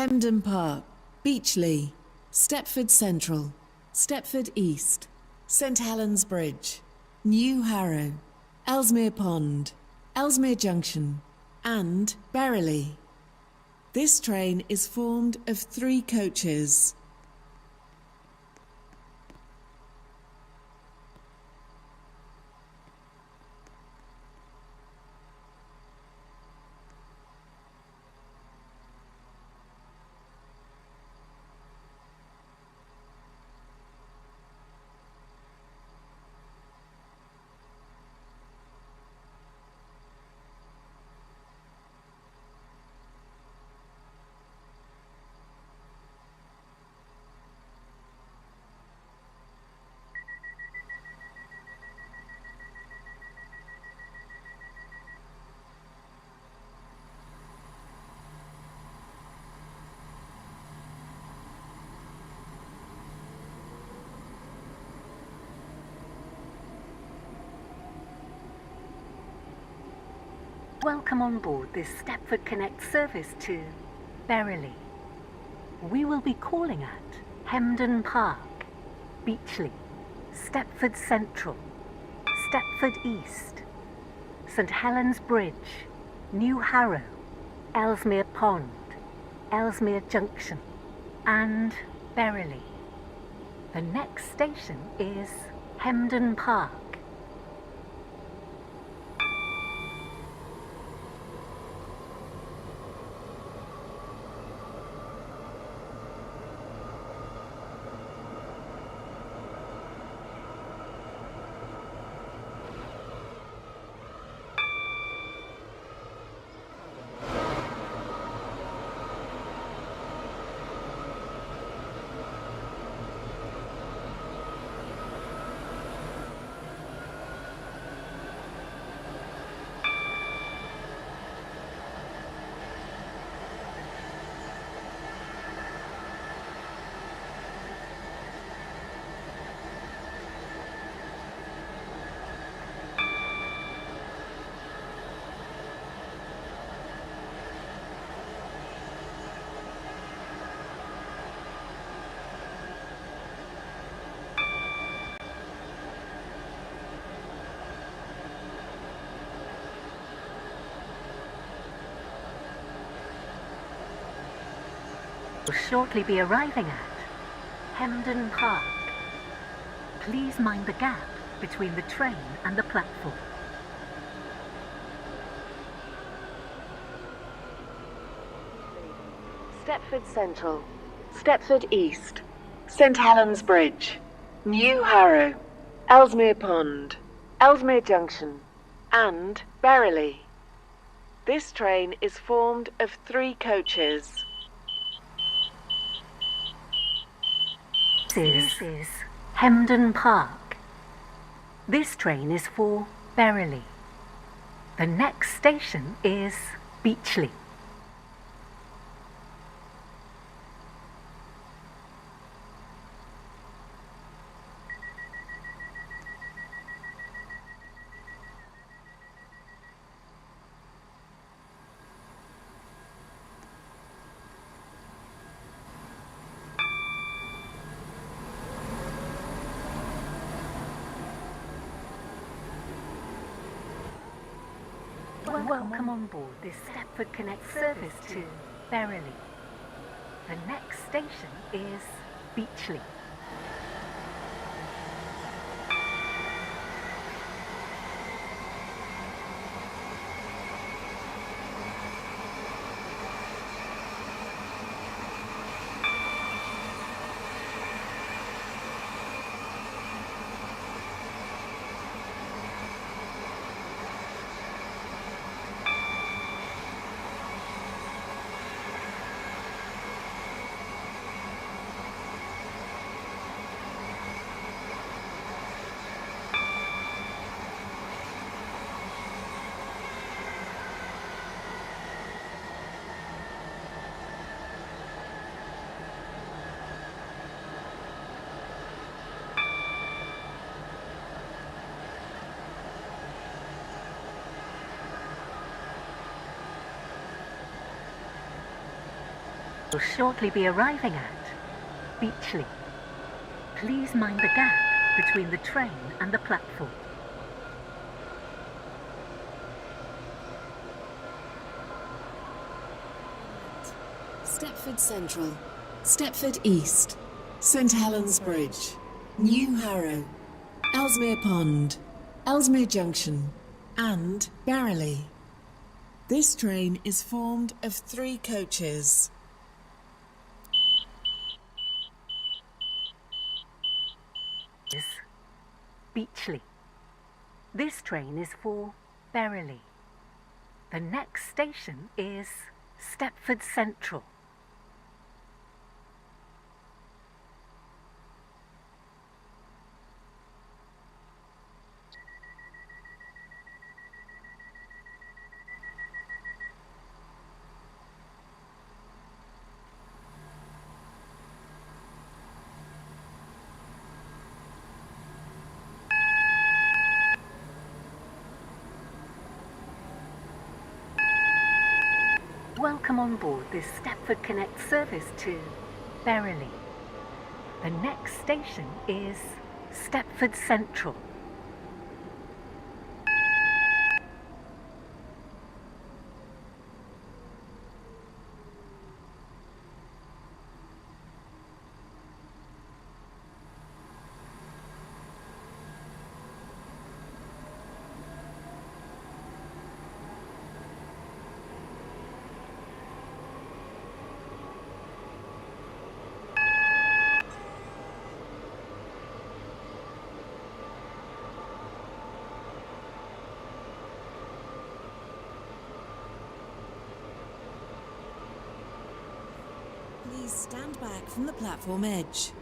Hemden Park, Beechley, Stepford Central, Stepford East, St Helens Bridge, New Harrow, Ellesmere Pond, Ellesmere Junction, and Berrily. This train is formed of 3 coaches. Welcome on board this Stepford Connect service to Berrily. We will be calling at Hemden Park, Beechley, Stepford Central, Stepford East, St Helens Bridge, New Harrow, Ellesmere Pond, Ellesmere Junction, and Berrily. The next station is Hemden Park. Will shortly be arriving at Hemden Park. Please mind the gap between the train and the platform. Stepford Central, Stepford East, St Helens Bridge, New Harrow, Ellesmere Pond, Ellesmere Junction, and Berrily. This train is formed of 3 coaches. This is Hemden Park. This train is for Berrily. The next station is Beechley. Welcome on board this Stepford Connect service to Berrily. The next station is Beechley. will shortly be arriving at Beachley. Please mind the gap between the train and the platform. Stepford Central, Stepford East, St Helens Bridge, New Harrow, Ellesmere Pond, Ellesmere Junction, and Berrily. This train is formed of 3 coaches. Is Beachley. This train is for Berrily. The next station is Stepford Central. Welcome on board this Stepford Connect service to Berrily. The next station is Stepford Central. Please stand back from the platform edge.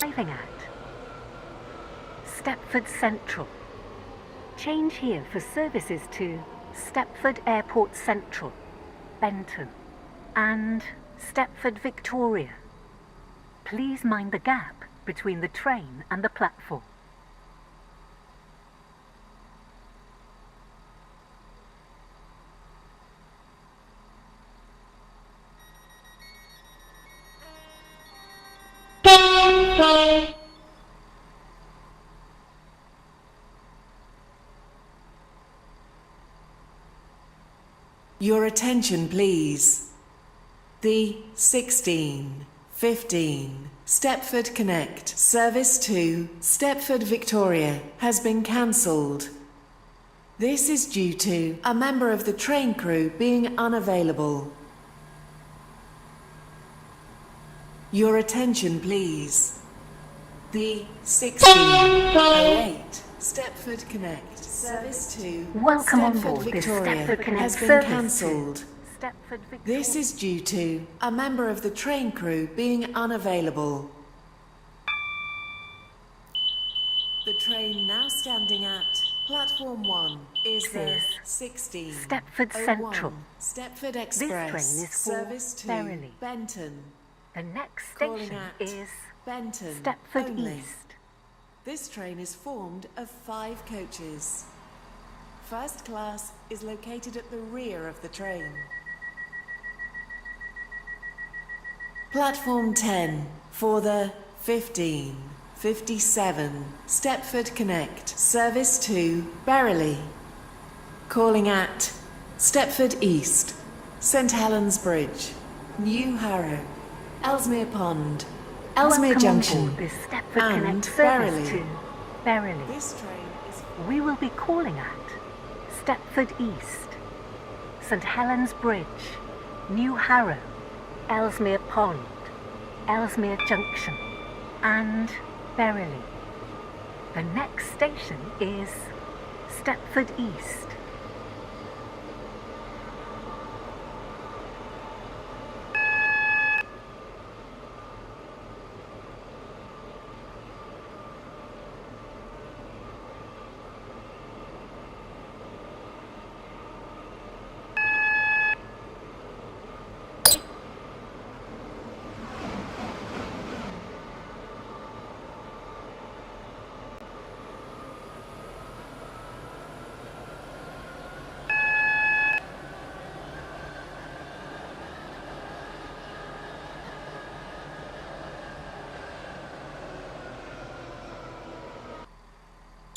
Arriving at Stepford Central. Change here for services to Stepford Airport Central, Benton, and Stepford Victoria. Please mind the gap between the train and the platform. Your attention, please. The 16:15 Stepford Connect service to Stepford Victoria has been cancelled. This is due to a member of the train crew being unavailable. Your attention, please. The 16:08 Stepford Connect service to Welcome on Stepford board this Victoria Stepford Connect has been service cancelled. to Stepford Victoria. This is due to a member of the train crew being unavailable. The train now standing at platform 1 is the Is 16 Stepford Central. Stepford This Express train is for service to Berrily. Benton. The next Calling station at is Benton Stepford only. East. This train is formed of 5 coaches. First class is located at the rear of the train. Platform 10 for the 15:57 Stepford Connect service to Berrily. Calling at Stepford East, St Helens Bridge, New Harrow, Ellesmere Pond, Ellesmere Welcome Junction, on board this Stepford and Connect service Berrily. to Berrily. This train is We will be calling at Stepford East, St Helens Bridge, New Harrow, Ellesmere Pond, Ellesmere Junction, and Berrily. The next station is Stepford East.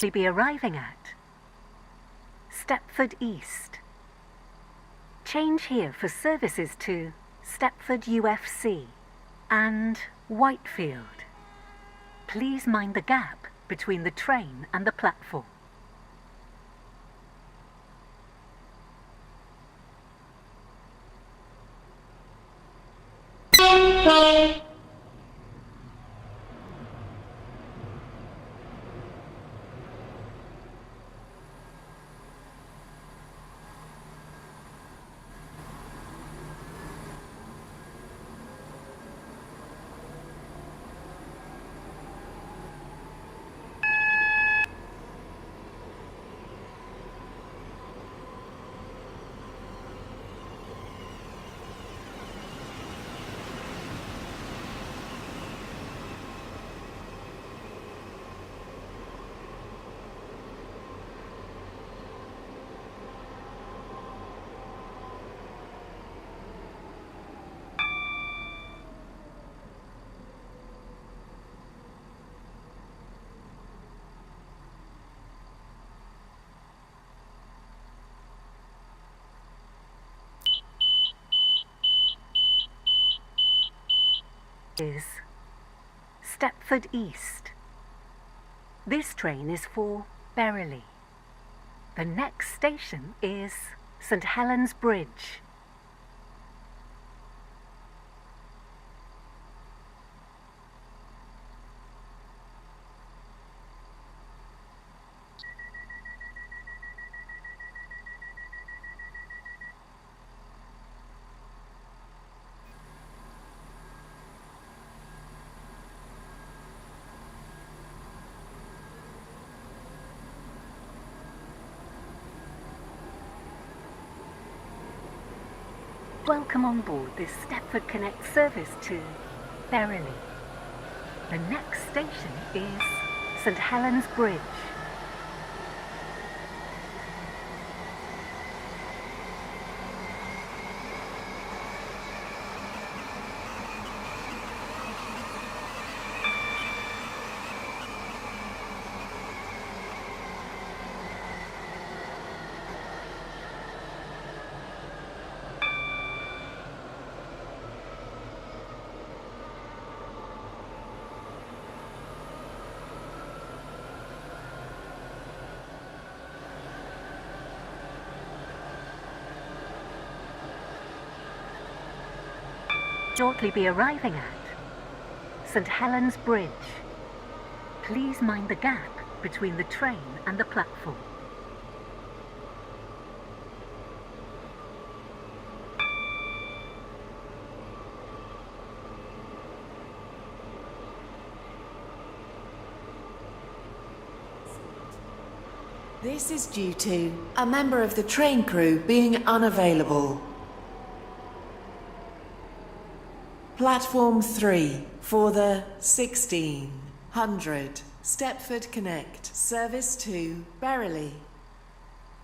You'll be arriving at Stepford East. Change here for services to Stepford UFC and Whitefield. Please mind the gap between the train and the platform. Is Stepford East. This train is for Berrily. The next station is St Helens Bridge. Welcome on board this Stepford Connect service to Berrily. The next station is St Helens Bridge. Shortly be arriving at St Helens Bridge. Please mind the gap between the train and the platform. This is due to a member of the train crew being unavailable. Platform 3 for the 1600 Stepford Connect service to Berrily.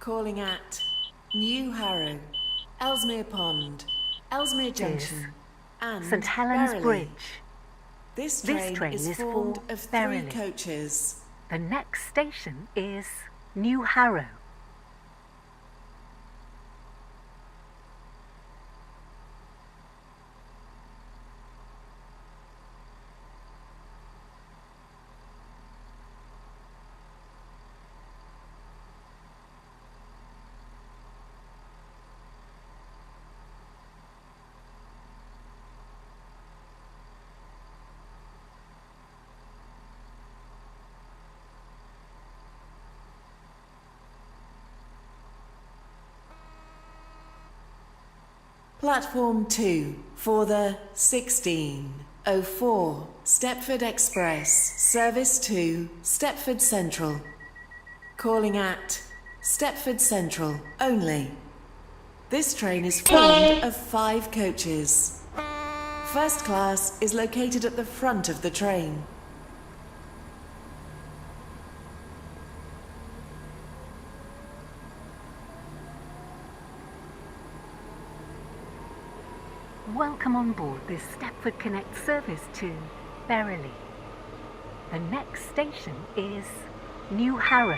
Calling at New Harrow, Ellesmere Pond, Ellesmere Junction and St Helens Berrily. Bridge. This train is formed for of 3 Berrily. coaches. The next station is New Harrow. Platform 2 for the 1604 Stepford Express service to Stepford Central. Calling at Stepford Central only. This train is formed of 5 coaches. First class is located at the front of the train. Welcome on board this Stepford Connect service to Berrily. The next station is New Harrow.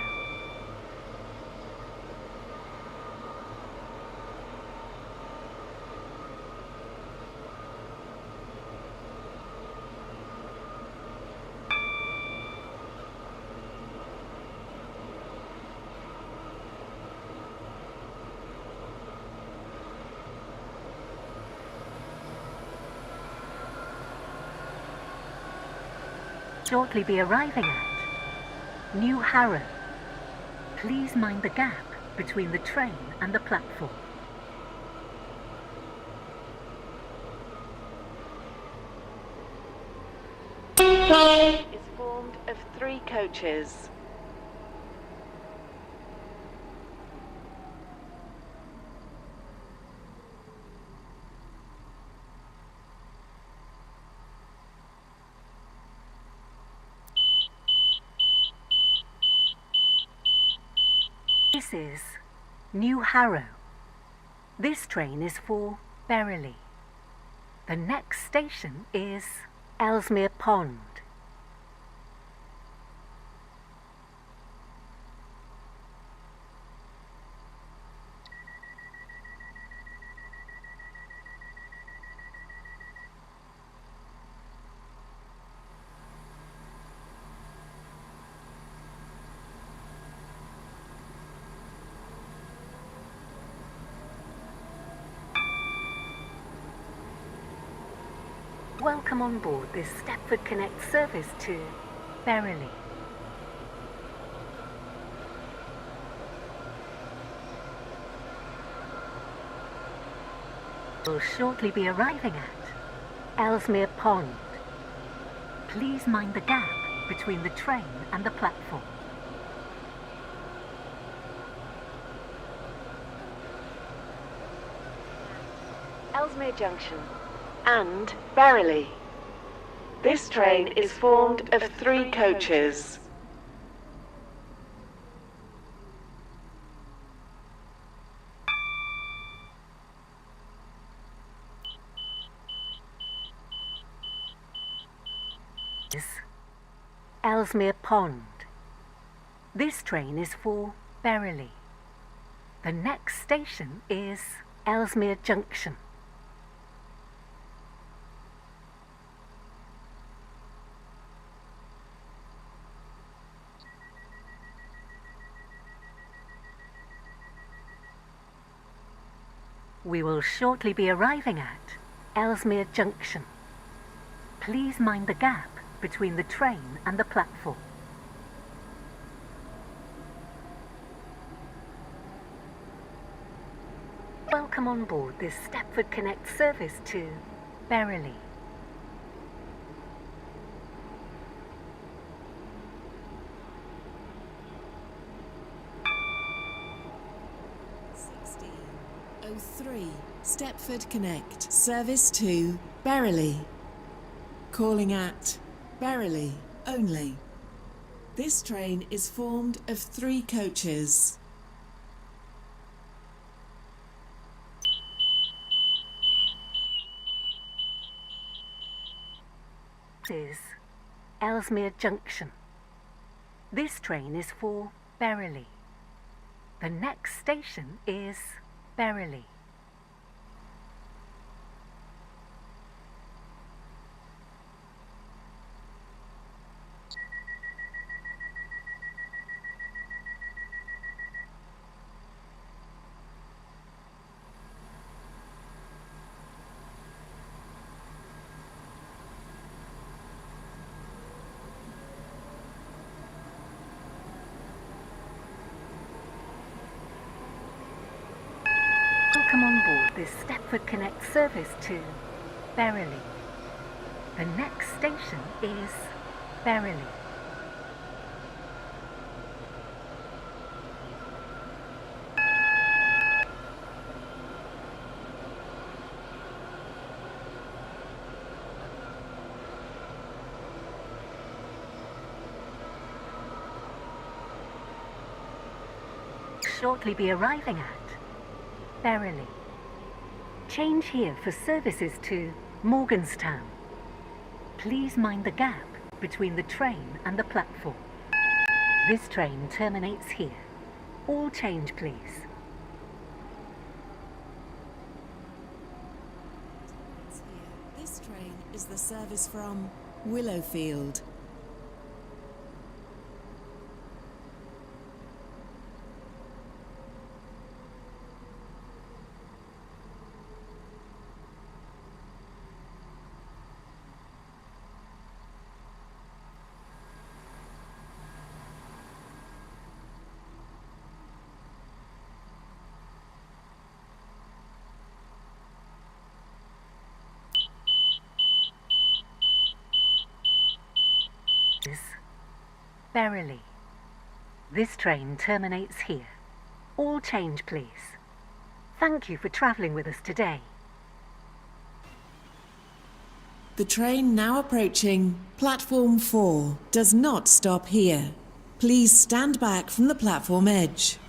Shortly be arriving at New Harrow. Please mind the gap between the train and the platform. Is formed of 3 coaches. This is New Harrow. This train is for Berrily. The next station is Ellesmere Pond. Welcome on board this Stepford Connect service to Berrily. We'll shortly be arriving at Ellesmere Pond. Please mind the gap between the train and the platform. Ellesmere Junction and Berrily. This train is formed of 3 coaches. Ellesmere Pond. This train is for Berrily. The next station is Ellesmere Junction. We will shortly be arriving at Ellesmere Junction. Please mind the gap between the train and the platform. Welcome on board this Stepford Connect service to Berrily. Stepford Connect, service to Berrily. Calling at Berrily only. This train is formed of 3 coaches. This is Ellesmere Junction. This train is for Berrily. The next station is Berrily. Welcome on board this Stepford Connect service to Berrily. The next station is Berrily. Shortly be arriving at Berrily. Change here for services to Morganstown. Please mind the gap between the train and the platform. This train terminates here. All change, please. This train is the service from Willowfield. Berrily. This train terminates here. All change, please. Thank you for travelling with us today. The train now approaching platform 4 does not stop here. Please stand back from the platform edge.